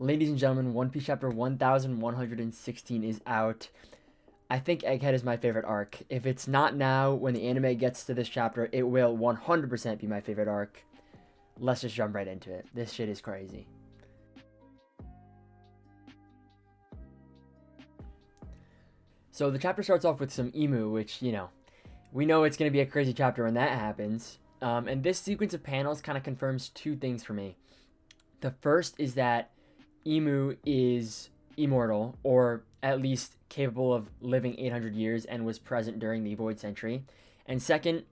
Ladies and gentlemen, One Piece chapter 1116 is out. I think Egghead is my favorite arc. If it's not now, when the anime gets to this chapter, it will 100% be my favorite arc. Let's just jump right into it. This shit is crazy. So the chapter starts off with some emu, which, we know it's going to be a crazy chapter when that happens. And this sequence of panels kind of confirms two things for me. The first is that Emu is immortal, or at least capable of living 800 years and was present during the Void Century. And second,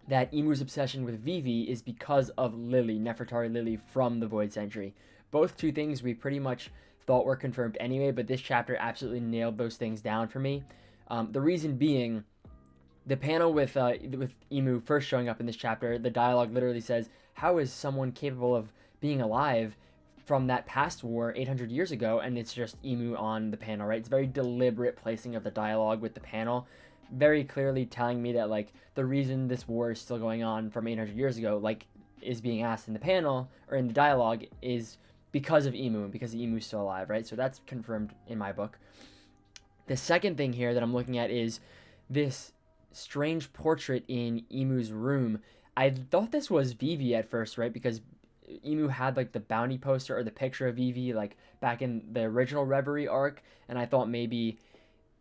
that Emu's obsession with Vivi is because of Lily, Nefertari Lily from the Void Century. Both two things we pretty much thought were confirmed anyway, but this chapter absolutely nailed those things down for me. The reason being, the panel with Emu first showing up in this chapter, the dialogue literally says, how is someone capable of being alive from that past war 800 years ago? And it's just Emu on the panel, right? It's very deliberate placing of the dialogue with the panel, very clearly telling me that, like, the reason this war is still going on from 800 years ago, like, is being asked in the panel, or in the dialogue, is because of Emu, and because the Emu's still alive, right? So that's confirmed in my book. The second thing here that I'm looking at is this strange portrait in Emu's room. I thought this was Vivi at first, right? Because Emu had like the bounty poster or the picture of Vivi like back in the original Reverie arc, and I thought maybe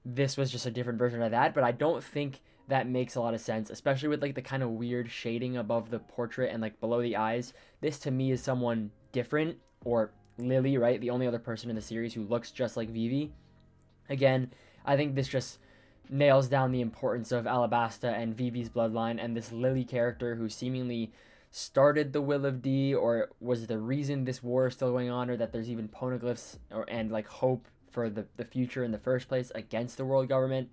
this was just a different version of that, but I don't think that makes a lot of sense, especially with like the kind of weird shading above the portrait and like below the eyes. This to me is someone different, or Lily, right? The only other person in the series who looks just like Vivi. Again, I think this just nails down the importance of Alabasta and Vivi's bloodline, and this Lily character who seemingly started the Will of D, or was the reason this war is still going on, or that there's even poneglyphs and like hope for the future in the first place against the world government.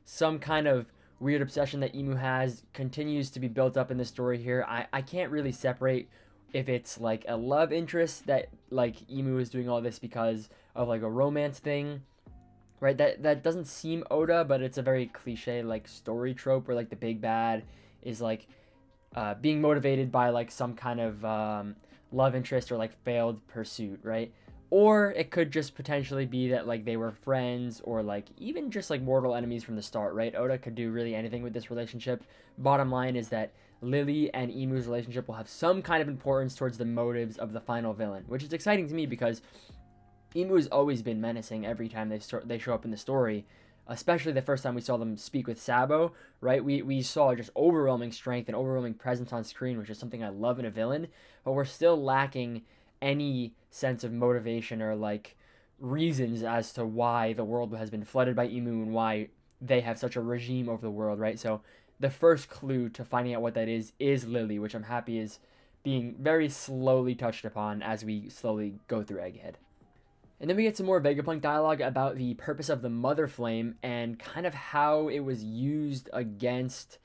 Some kind of weird obsession that Emu has continues to be built up in the story here. I can't really separate if it's like a love interest that like Emu is doing all this because of like a romance thing, right? That doesn't seem Oda, but it's a very cliche like story trope where like the big bad is like being motivated by like some kind of love interest or like failed pursuit, right? Or it could just potentially be that like they were friends, or like even just like mortal enemies from the start, right? Oda could do really anything with this relationship. Bottom line is that Lily and Emu's relationship will have some kind of importance towards the motives of the final villain, which is exciting to me because Emu has always been menacing every time they show up in the story, especially the first time we saw them speak with Sabo, right? We saw just overwhelming strength and overwhelming presence on screen, which is something I love in a villain, but we're still lacking any sense of motivation or like reasons as to why the world has been flooded by Emu and why they have such a regime over the world, right? So the first clue to finding out what that is Lily, which I'm happy is being very slowly touched upon as we slowly go through Egghead. And then we get some more Vegapunk dialogue about the purpose of the Mother Flame and kind of how it was used against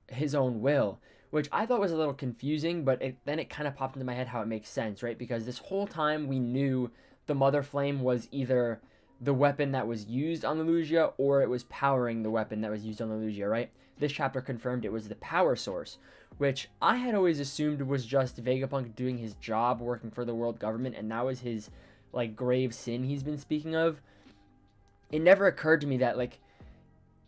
his own will, which I thought was a little confusing, but then it kind of popped into my head how it makes sense, right? Because this whole time we knew the Mother Flame was either the weapon that was used on the Lugia, or it was powering the weapon that was used on the Lugia, right? This chapter confirmed it was the power source, which I had always assumed was just Vegapunk doing his job, working for the world government, and that was his like grave sin he's been speaking of. It never occurred to me that like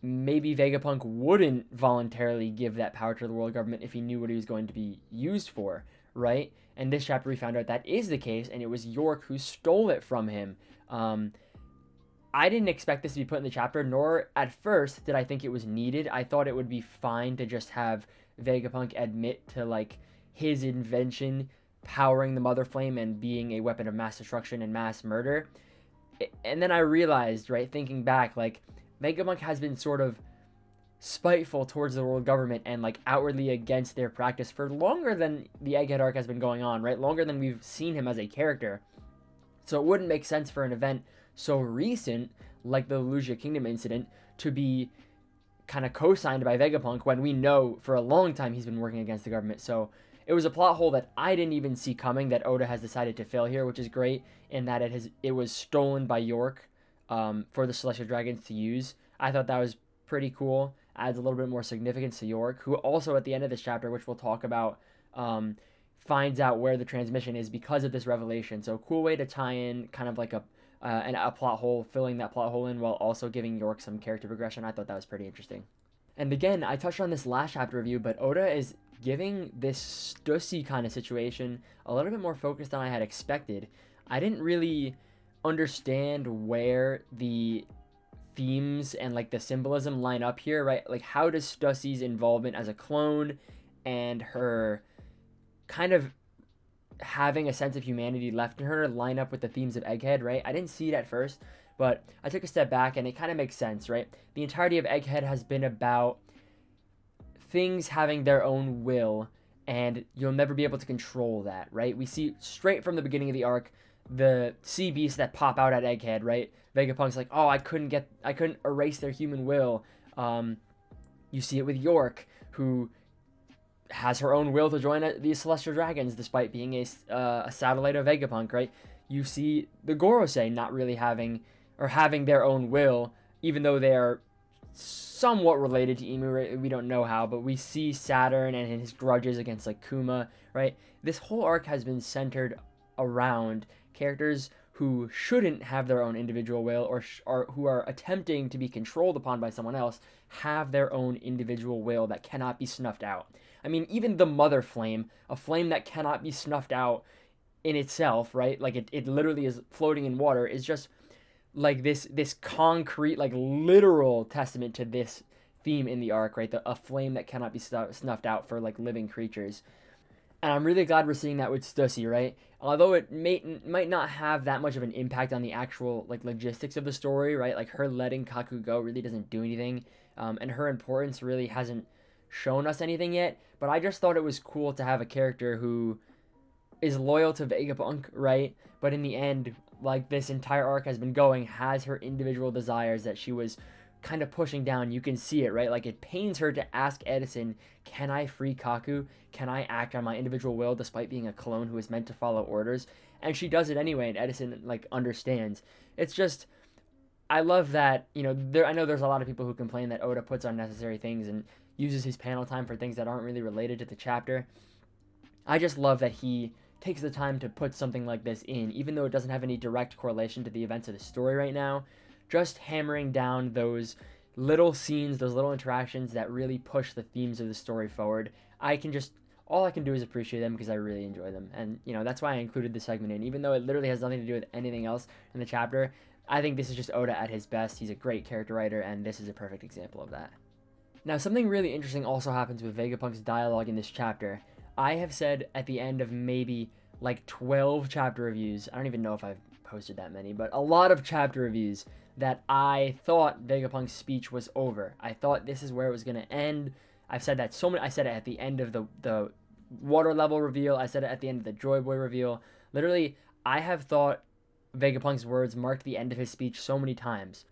maybe Vegapunk wouldn't voluntarily give that power to the world government if he knew what he was going to be used for, right? And this chapter we found out that is the case, and it was York who stole it from him. I didn't expect this to be put in the chapter, nor at first did I think it was needed. I thought it would be fine to just have Vegapunk admit to like his invention powering the Mother Flame and being a weapon of mass destruction and mass murder. And then I realized, right, thinking back, like Vegapunk has been sort of spiteful towards the world government and like outwardly against their practice for longer than the Egghead arc has been going on, right? Longer than we've seen him as a character. So it wouldn't make sense for an event so recent, like the Lugia Kingdom incident, to be kind of co-signed by Vegapunk when we know for a long time he's been working against the government. So it was a plot hole that I didn't even see coming that Oda has decided to fill here, which is great in that it was stolen by York for the Celestial Dragons to use. I thought that was pretty cool. Adds a little bit more significance to York, who also at the end of this chapter, which we'll talk about, finds out where the transmission is because of this revelation. So cool way to tie in kind of like a plot hole, filling that plot hole in while also giving York some character progression. I thought that was pretty interesting. And again, I touched on this last chapter review, but Oda is giving this Stussy kind of situation a little bit more focus than I had expected. I didn't really understand where the themes and like the symbolism line up here, right? Like, how does Stussy's involvement as a clone and her kind of having a sense of humanity left in her line up with the themes of Egghead, right? I didn't see it at first, but I took a step back and it kind of makes sense, right? The entirety of Egghead has been about things having their own will, and you'll never be able to control that, right? We see straight from the beginning of the arc the sea beasts that pop out at Egghead, right? Vegapunk's like, oh, I couldn't erase their human will. You see it with York, who has her own will to join the Celestial Dragons despite being a satellite of Vegapunk, right? You see the Gorosei not really having their own will, even though they are somewhat related to Emu, right? We don't know how, but we see Saturn and his grudges against like Kuma, right? This whole arc has been centered around characters who shouldn't have their own individual will, or who are attempting to be controlled upon by someone else, have their own individual will that cannot be snuffed out. I mean, even the Mother Flame, a flame that cannot be snuffed out in itself, right? Like it literally is floating in water, is just like this concrete, like literal testament to this theme in the arc, right? A flame that cannot be snuffed out for like living creatures. And I'm really glad we're seeing that with Stussy, right? Although it might not have that much of an impact on the actual like logistics of the story, right? Like her letting Kaku go really doesn't do anything, and her importance really hasn't shown us anything yet. But I just thought it was cool to have a character who is loyal to Vegapunk, right? But in the end, like this entire arc has been going, has her individual desires that she was kind of pushing down. You can see it, right? Like it pains her to ask Edison, can I free Kaku? Can I act on my individual will despite being a clone who is meant to follow orders? And she does it anyway, and Edison like understands. It's just, I love that, you know, I know there's a lot of people who complain that Oda puts unnecessary things and uses his panel time for things that aren't really related to the chapter. I just love that he takes the time to put something like this in, even though it doesn't have any direct correlation to the events of the story right now. Just hammering down those little scenes, those little interactions that really push the themes of the story forward. All I can do is appreciate them because I really enjoy them. And, you know, that's why I included this segment in. Even though it literally has nothing to do with anything else in the chapter, I think this is just Oda at his best. He's a great character writer, and this is a perfect example of that. Now, something really interesting also happens with Vegapunk's dialogue in this chapter. I have said at the end of maybe like 12 chapter reviews, I don't even know if I've posted that many, but a lot of chapter reviews, that I thought Vegapunk's speech was over. I thought this is where it was going to end. I've said that so many. I said it at the end of the water level reveal. I said it at the end of the Joy Boy reveal. Literally, I have thought Vegapunk's words marked the end of his speech so many times.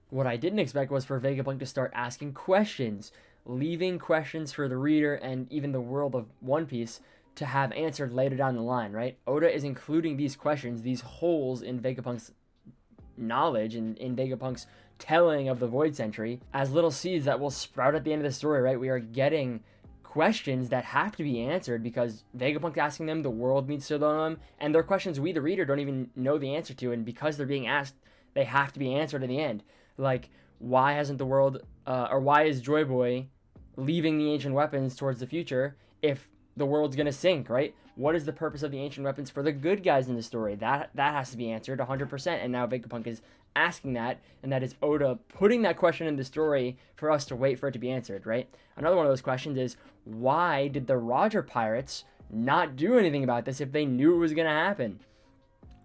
What I didn't expect was for Vegapunk to start asking questions, leaving questions for the reader and even the world of One Piece to have answered later down the line, right? Oda is including these questions, these holes in Vegapunk's knowledge and in Vegapunk's telling of the Void Century as little seeds that will sprout at the end of the story, right? We are getting questions that have to be answered because Vegapunk's asking them, the world needs to know them, and they're questions we, the reader, don't even know the answer to, and because they're being asked, they have to be answered in the end. Like, why hasn't the world, or why is Joy Boy leaving the ancient weapons towards the future if the world's gonna sink, right? What is the purpose of the ancient weapons for the good guys in the story? That has to be answered 100%, and now Vegapunk is asking that, and that is Oda putting that question in the story for us to wait for it to be answered, right? Another one of those questions is, why did the Roger Pirates not do anything about this if they knew it was gonna happen?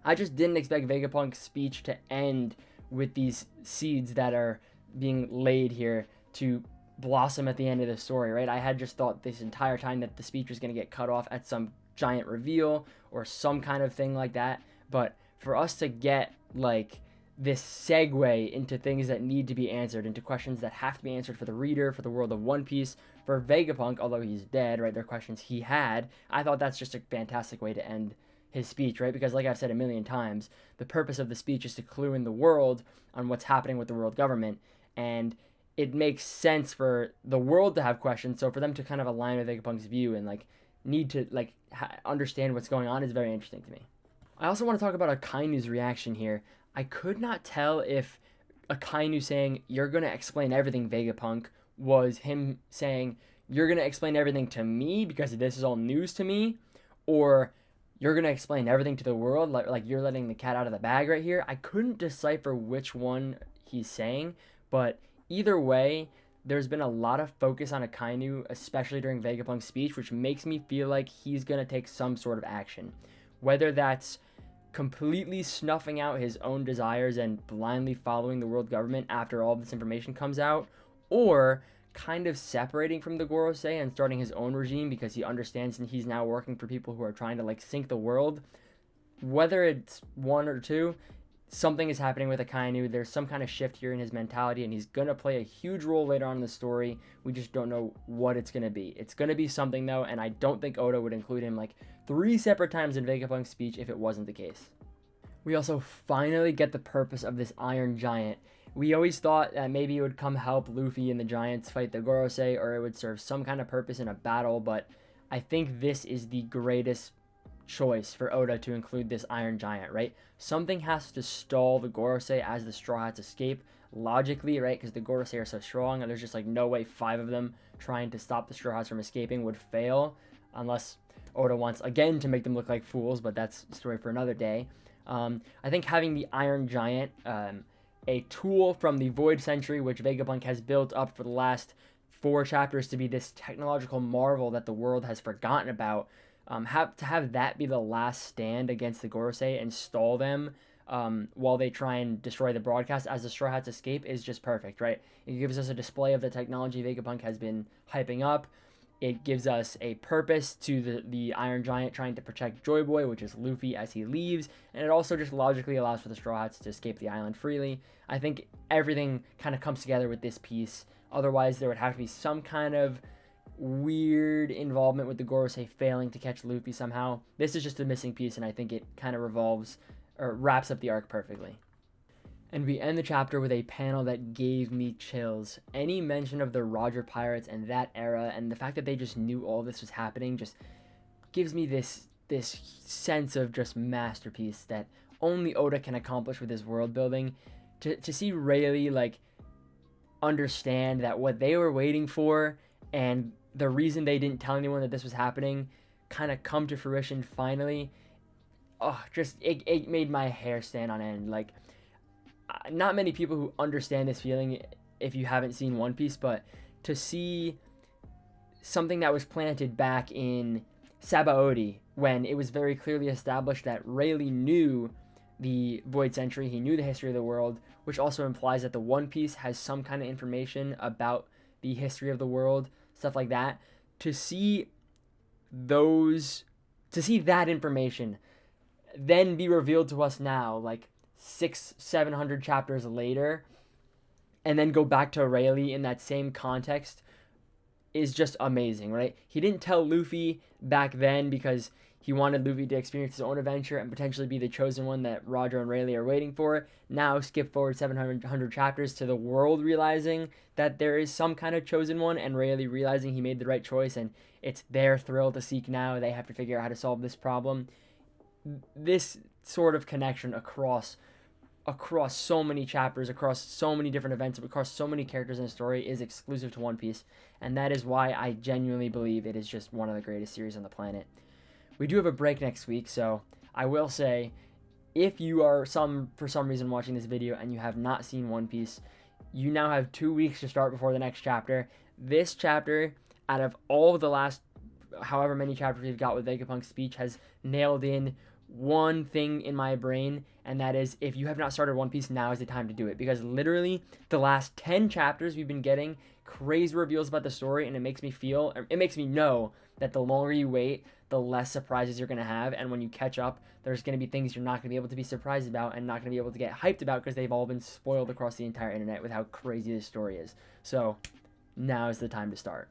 I just didn't expect Vegapunk's speech to end with these seeds that are being laid here to blossom at the end of the story, right? I had just thought this entire time that the speech was going to get cut off at some giant reveal or some kind of thing like that, but for us to get like this segue into things that need to be answered, into questions that have to be answered for the reader, for the world of One Piece, for Vegapunk, although he's dead, right? They're questions he had. I thought that's just a fantastic way to end his speech, right? Because like I've said a million times, the purpose of the speech is to clue in the world on what's happening with the world government, and it makes sense for the world to have questions, so for them to kind of align with Vegapunk's view and like need to like understand what's going on is very interesting to me. I also want to talk about Akainu's reaction here. I could not tell if Akainu saying, "You're going to explain everything, Vegapunk," was him saying, "You're going to explain everything to me because this is all news to me," or "You're going to explain everything to the world," like you're letting the cat out of the bag right here. I couldn't decipher which one he's saying, but either way, there's been a lot of focus on Akainu, especially during Vegapunk's speech, which makes me feel like he's going to take some sort of action. Whether that's completely snuffing out his own desires and blindly following the world government after all this information comes out, or kind of separating from the Gorosei and starting his own regime because he understands and he's now working for people who are trying to like sink the world. Whether it's one or two, something is happening with Akainu. There's some kind of shift here in his mentality, and he's going to play a huge role later on in the story. We just don't know what it's going to be. It's going to be something, though, and I don't think Oda would include him like 3 separate times in Vegapunk's speech if it wasn't the case. We also finally get the purpose of this Iron Giant. We always thought that maybe it would come help Luffy and the Giants fight the Gorosei, or it would serve some kind of purpose in a battle, but I think this is the greatest choice for Oda to include this Iron Giant, right? Something has to stall the Gorosei as the Straw Hats escape, logically, right? Because the Gorosei are so strong, and there's just like no way 5 of them trying to stop the Straw Hats from escaping would fail, unless Oda wants again to make them look like fools, but that's a story for another day. I think having the Iron Giant, a tool from the Void Century, which Vegapunk has built up for the last 4 chapters to be this technological marvel that the world has forgotten about, have that be the last stand against the Gorosei and stall them while they try and destroy the broadcast as the Straw Hats escape is just perfect, right? It gives us a display of the technology Vegapunk has been hyping up. It gives us a purpose to the Iron Giant trying to protect Joy Boy, which is Luffy, as he leaves, and it also just logically allows for the Straw Hats to escape the island freely. I think everything kind of comes together with this piece. Otherwise, there would have to be some kind of weird involvement with the Gorosei failing to catch Luffy somehow. This is just a missing piece, and I think it kind of wraps up the arc perfectly. And we end the chapter with a panel that gave me chills. Any mention of the Roger Pirates and that era, and the fact that they just knew all this was happening, just gives me this sense of just masterpiece that only Oda can accomplish with his world building. To see Rayleigh like understand that what they were waiting for and the reason they didn't tell anyone that this was happening kind of come to fruition finally. Oh, just it made my hair stand on end. Like, not many people who understand this feeling if you haven't seen One Piece, but to see something that was planted back in Sabaody when it was very clearly established that Rayleigh knew the Void Century, he knew the history of the world, which also implies that the One Piece has some kind of information about the history of the world, stuff like that. To see that information then be revealed to us now, like 600-700 chapters later, and then go back to Rayleigh in that same context is just amazing, right? He didn't tell Luffy back then because he wanted Luffy to experience his own adventure and potentially be the chosen one that Roger and Rayleigh are waiting for. Now skip forward 700 chapters to the world realizing that there is some kind of chosen one, and Rayleigh realizing he made the right choice, and it's their thrill to seek now. They have to figure out how to solve this problem. This sort of connection across so many chapters, across so many different events, across so many characters in the story is exclusive to One Piece, and that is why I genuinely believe it is just one of the greatest series on the planet. We do have a break next week, so I will say, if you are for some reason watching this video and you have not seen One Piece, you now have 2 weeks to start before the next chapter. This chapter, out of all of the last however many chapters we've got with Vegapunk's speech, has nailed in one thing in my brain, and that is, if you have not started One Piece, now is the time to do it, because literally the last 10 chapters we've been getting crazy reveals about the story, and it makes me know that the longer you wait, the less surprises you're going to have, and when you catch up, there's going to be things you're not going to be able to be surprised about and not going to be able to get hyped about because they've all been spoiled across the entire internet with how crazy this story is. So now is the time to start.